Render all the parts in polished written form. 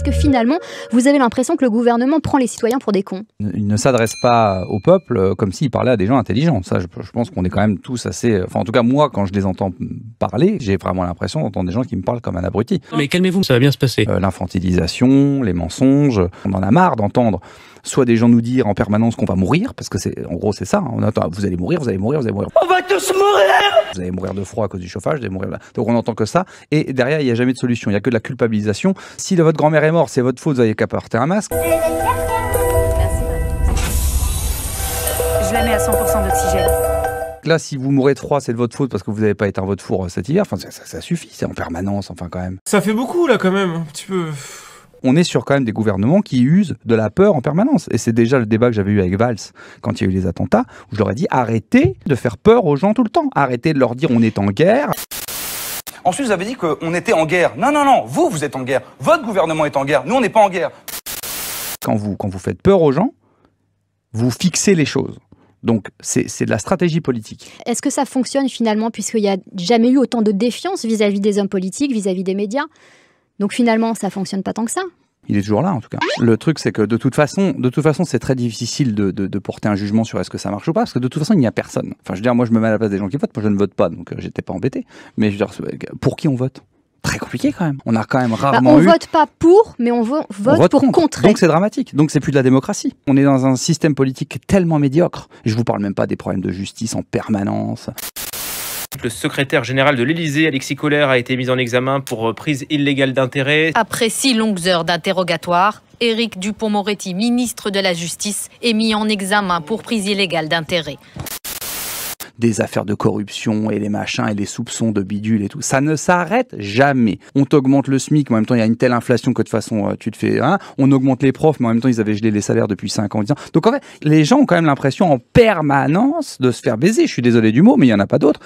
que finalement, vous avez l'impression que le gouvernement prend les citoyens pour des cons? Il ne s'adresse pas au peuple comme s'il parlait à des gens intelligents. Ça, je pense qu'on est quand même tous assez... Enfin, en tout cas, moi, quand je les entends parler, j'ai vraiment l'impression d'entendre des gens qui me parlent comme un abruti. Mais calmez-vous, ça va bien se passer. L'infantilisation, les mensonges, on en a marre d'entendre soit des gens nous dire en permanence qu'on va mourir, parce que c'est, en gros c'est ça, on entend vous allez mourir, vous allez mourir, vous allez mourir. On va tous mourir. Vous allez mourir de froid à cause du chauffage, vous allez mourir... Donc on n'entend que ça, et derrière il n'y a jamais de solution, il n'y a que de la culpabilisation. Si votre grand-mère est morte, c'est votre faute, vous n'avez qu'à porter un masque. Je la mets à 100% d'oxygène. Là, si vous mourrez de froid, c'est de votre faute parce que vous n'avez pas éteint votre four cet hiver. Enfin, ça suffit, c'est en permanence, enfin quand même. Ça fait beaucoup là quand même, un petit peu... On est sur quand même des gouvernements qui usent de la peur en permanence. Et c'est déjà le débat que j'avais eu avec Valls quand il y a eu les attentats, où je leur ai dit arrêtez de faire peur aux gens tout le temps. Arrêtez de leur dire on est en guerre. Ensuite, vous avez dit qu'on était en guerre. Non, non, non, vous êtes en guerre. Votre gouvernement est en guerre. Nous, on n'est pas en guerre. Quand vous faites peur aux gens, vous fixez les choses. Donc, c'est de la stratégie politique. Est-ce que ça fonctionne finalement, puisqu'il n'y a jamais eu autant de défiance vis-à-vis des hommes politiques, vis-à-vis des médias? Donc finalement, ça fonctionne pas tant que ça. Il est toujours là, en tout cas. Le truc, c'est que de toute façon, c'est très difficile de porter un jugement sur est-ce que ça marche ou pas, parce que de toute façon, il n'y a personne. Enfin, je veux dire, moi, je me mets à la place des gens qui votent. Moi, je ne vote pas, donc j'étais pas embêté. Mais je veux dire, pour qui on vote? Très compliqué, quand même. On a quand même rarement on vote pas pour, mais on vote pour contrer. Donc c'est dramatique. Donc c'est plus de la démocratie. On est dans un système politique tellement médiocre. Et je vous parle même pas des problèmes de justice en permanence. Le secrétaire général de l'Élysée, Alexis Kohler, a été mis en examen pour prise illégale d'intérêt. Après 6 longues heures d'interrogatoire, Éric Dupond-Moretti, ministre de la Justice, est mis en examen pour prise illégale d'intérêt. Des affaires de corruption et les machins et les soupçons de bidule et tout. Ça ne s'arrête jamais. On t'augmente le SMIC, mais en même temps, il y a une telle inflation que de toute façon, tu te fais... Hein, on augmente les profs, mais en même temps, ils avaient gelé les salaires depuis 5 ans. Donc en fait, les gens ont quand même l'impression en permanence de se faire baiser. Je suis désolé du mot, mais il n'y en a pas d'autre.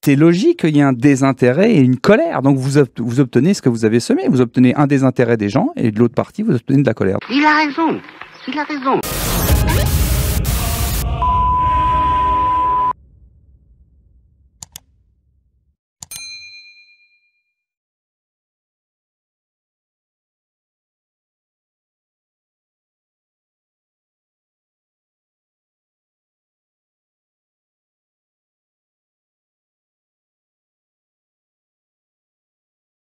C'est logique qu'il y ait un désintérêt et une colère. Donc vous obtenez ce que vous avez semé. Vous obtenez un désintérêt des gens et de l'autre partie, vous obtenez de la colère. Il a raison. Il a raison.